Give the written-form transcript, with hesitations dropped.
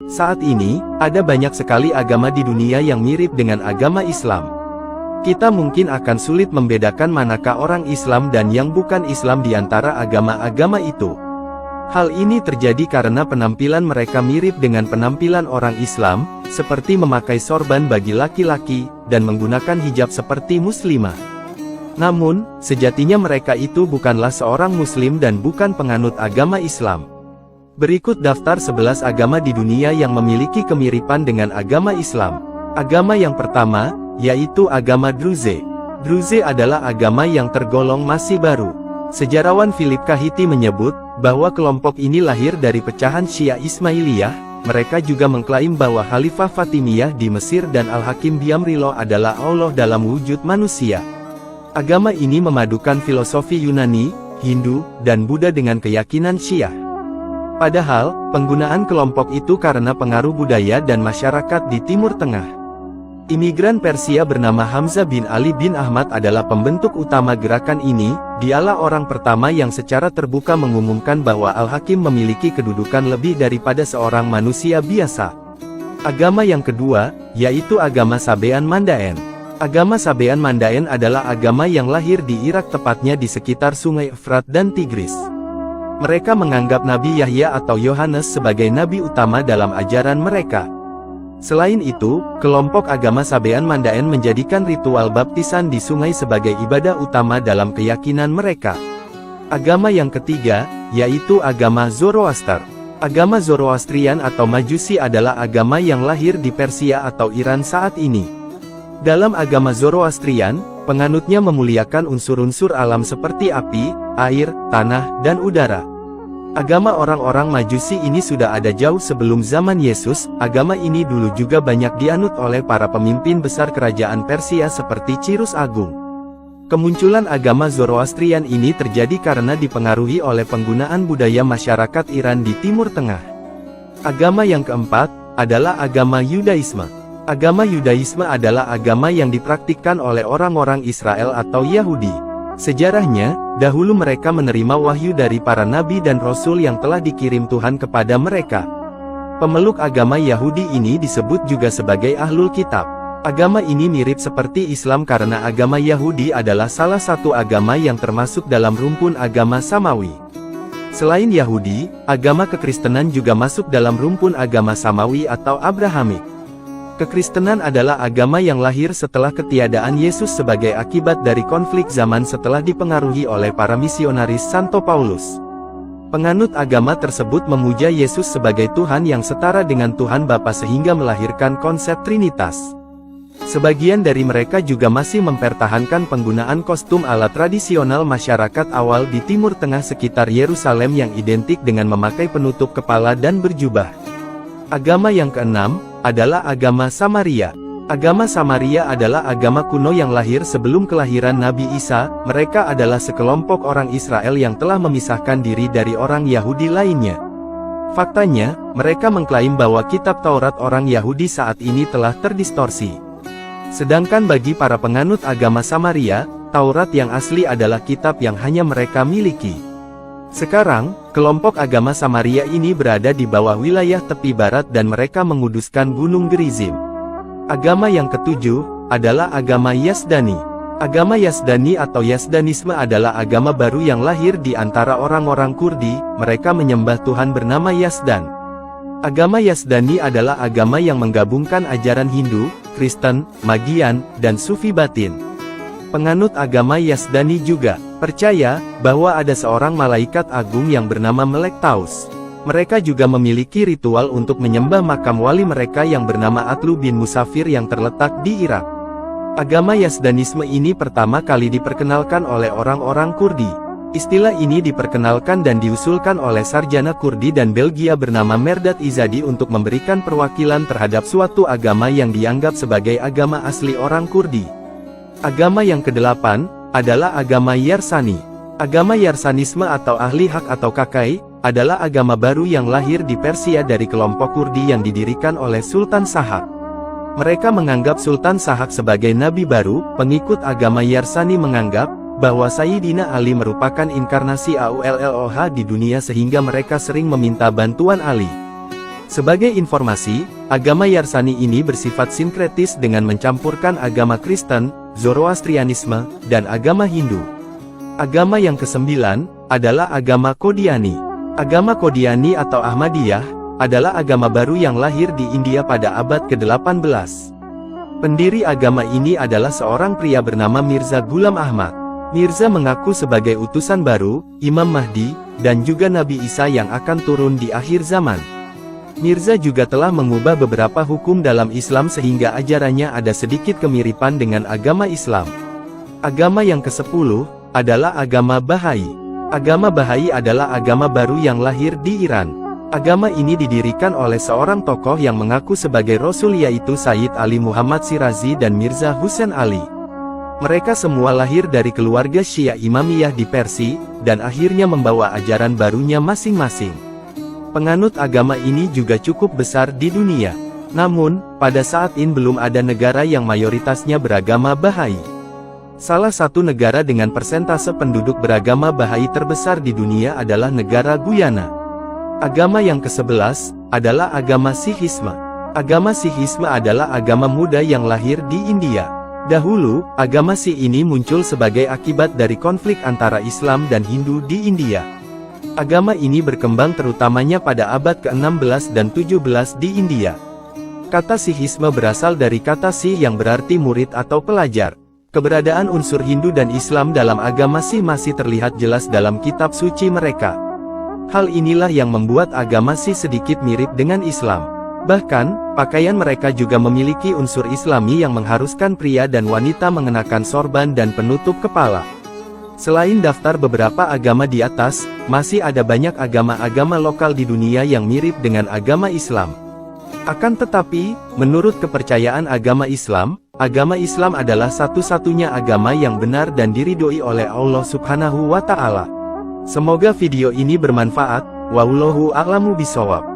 Saat ini, ada banyak sekali agama di dunia yang mirip dengan agama Islam. Kita mungkin akan sulit membedakan manakah orang Islam dan yang bukan Islam di antara agama-agama itu. Hal ini terjadi karena penampilan mereka mirip dengan penampilan orang Islam, seperti memakai sorban bagi laki-laki, dan menggunakan hijab seperti muslimah. Namun, sejatinya mereka itu bukanlah seorang muslim dan bukan penganut agama Islam. Berikut daftar 11 agama di dunia yang memiliki kemiripan dengan agama Islam. Agama yang pertama, yaitu agama Druze. Druze adalah agama yang tergolong masih baru. Sejarawan Philip Kahiti menyebut, bahwa kelompok ini lahir dari pecahan Syiah Ismailiyah. Mereka juga mengklaim bahwa Khalifah Fatimiyah di Mesir dan Al-Hakim Biamrillah adalah Allah dalam wujud manusia. Agama ini memadukan filosofi Yunani, Hindu, dan Buddha dengan keyakinan Syiah. Padahal, penggunaan kelompok itu karena pengaruh budaya dan masyarakat di Timur Tengah. Imigran Persia bernama Hamzah bin Ali bin Ahmad adalah pembentuk utama gerakan ini. Dialah orang pertama yang secara terbuka mengumumkan bahwa Al-Hakim memiliki kedudukan lebih daripada seorang manusia biasa. Agama yang kedua, yaitu agama Sabean Mandaen. Agama Sabean Mandaen adalah agama yang lahir di Irak, tepatnya di sekitar Sungai Efrat dan Tigris. Mereka menganggap Nabi Yahya atau Yohanes sebagai nabi utama dalam ajaran mereka. Selain itu, kelompok agama Sabean Mandaen menjadikan ritual baptisan di sungai sebagai ibadah utama dalam keyakinan mereka. Agama yang ketiga, yaitu agama Zoroaster. Agama Zoroastrian atau Majusi adalah agama yang lahir di Persia atau Iran saat ini. Dalam agama Zoroastrian, penganutnya memuliakan unsur-unsur alam seperti api, air, tanah, dan udara. Agama orang-orang Majusi ini sudah ada jauh sebelum zaman Yesus. Agama ini dulu juga banyak dianut oleh para pemimpin besar kerajaan Persia seperti Cyrus Agung. Kemunculan agama Zoroastrian ini terjadi karena dipengaruhi oleh penggunaan budaya masyarakat Iran di Timur Tengah. Agama yang keempat adalah agama Yudaisme. Agama Yudaisme adalah agama yang dipraktikkan oleh orang-orang Israel atau Yahudi. Sejarahnya, dahulu mereka menerima wahyu dari para nabi dan rasul yang telah dikirim Tuhan kepada mereka. Pemeluk agama Yahudi ini disebut juga sebagai Ahlul Kitab. Agama ini mirip seperti Islam karena agama Yahudi adalah salah satu agama yang termasuk dalam rumpun agama Samawi. Selain Yahudi, agama kekristenan juga masuk dalam rumpun agama Samawi atau Abrahamik. Kekristenan adalah agama yang lahir setelah ketiadaan Yesus sebagai akibat dari konflik zaman setelah dipengaruhi oleh para misionaris Santo Paulus. Penganut agama tersebut memuja Yesus sebagai Tuhan yang setara dengan Tuhan Bapa sehingga melahirkan konsep Trinitas. Sebagian dari mereka juga masih mempertahankan penggunaan kostum ala tradisional masyarakat awal di Timur Tengah sekitar Yerusalem yang identik dengan memakai penutup kepala dan berjubah. Agama yang keenam adalah agama Samaria. Agama Samaria adalah agama kuno yang lahir sebelum kelahiran Nabi Isa. Mereka adalah sekelompok orang Israel yang telah memisahkan diri dari orang Yahudi lainnya. Faktanya, mereka mengklaim bahwa kitab Taurat orang Yahudi saat ini telah terdistorsi. Sedangkan bagi para penganut agama Samaria, Taurat yang asli adalah kitab yang hanya mereka miliki. Sekarang, kelompok agama Samaria ini berada di bawah wilayah tepi barat dan mereka menguduskan Gunung Gerizim. Agama yang ketujuh adalah agama Yazdani. Agama Yazdani atau Yazdanisme adalah agama baru yang lahir di antara orang-orang Kurdi. Mereka menyembah Tuhan bernama Yazdan. Agama Yazdani adalah agama yang menggabungkan ajaran Hindu, Kristen, Magian, dan Sufi batin. Penganut agama Yazdani juga percaya bahwa ada seorang malaikat agung yang bernama Melek Taus. Mereka juga memiliki ritual untuk menyembah makam wali mereka yang bernama Atlu bin Musafir yang terletak di Irak. Agama Yazdanisme ini pertama kali diperkenalkan oleh orang-orang Kurdi. Istilah ini diperkenalkan dan diusulkan oleh sarjana Kurdi dan Belgia bernama Merdad Izadi untuk memberikan perwakilan terhadap suatu agama yang dianggap sebagai agama asli orang Kurdi. Agama yang kedelapan adalah agama Yarsani. Agama Yarsanisme atau ahli hak atau Kakai, adalah agama baru yang lahir di Persia dari kelompok Kurdi yang didirikan oleh Sultan Sahak. Mereka menganggap Sultan Sahak sebagai nabi baru. Pengikut agama Yarsani menganggap bahwa Sayyidina Ali merupakan inkarnasi Aulloh di dunia sehingga mereka sering meminta bantuan Ali. Sebagai informasi, agama Yarsani ini bersifat sinkretis dengan mencampurkan agama Kristen, Zoroastrianisme, dan agama Hindu. Agama yang kesembilan adalah agama Qadiani. Agama Qadiani atau Ahmadiyah adalah agama baru yang lahir di India pada abad ke-18. Pendiri agama ini adalah seorang pria bernama Mirza Ghulam Ahmad. Mirza mengaku sebagai utusan baru, Imam Mahdi, dan juga Nabi Isa yang akan turun di akhir zaman. Mirza juga telah mengubah beberapa hukum dalam Islam sehingga ajarannya ada sedikit kemiripan dengan agama Islam. Agama yang ke-10 adalah agama Bahai. Agama Bahai adalah agama baru yang lahir di Iran. Agama ini didirikan oleh seorang tokoh yang mengaku sebagai Rasul yaitu Sayyid Ali Muhammad Shirazi dan Mirza Hussein Ali. Mereka semua lahir dari keluarga Syiah Imamiyah di Persia, dan akhirnya membawa ajaran barunya masing-masing. Penganut agama ini juga cukup besar di dunia. Namun, pada saat ini belum ada negara yang mayoritasnya beragama Bahai. Salah satu negara dengan persentase penduduk beragama Bahai terbesar di dunia adalah negara Guyana. Agama yang ke-11 adalah agama Sikhisme. Agama Sikhisme adalah agama muda yang lahir di India. Dahulu, agama Sikh ini muncul sebagai akibat dari konflik antara Islam dan Hindu di India. Agama ini berkembang terutamanya pada abad ke-16 dan 17 di India. Kata Sikhisme berasal dari kata Sikh yang berarti murid atau pelajar. Keberadaan unsur Hindu dan Islam dalam agama Sikh masih terlihat jelas dalam kitab suci mereka. Hal inilah yang membuat agama Sikh sedikit mirip dengan Islam. Bahkan, pakaian mereka juga memiliki unsur Islami yang mengharuskan pria dan wanita mengenakan sorban dan penutup kepala. Selain daftar beberapa agama di atas, masih ada banyak agama-agama lokal di dunia yang mirip dengan agama Islam. Akan tetapi, menurut kepercayaan agama Islam adalah satu-satunya agama yang benar dan diridhoi oleh Allah Subhanahu wa Ta'ala. Semoga video ini bermanfaat. Wallahu a'lamu bishawab.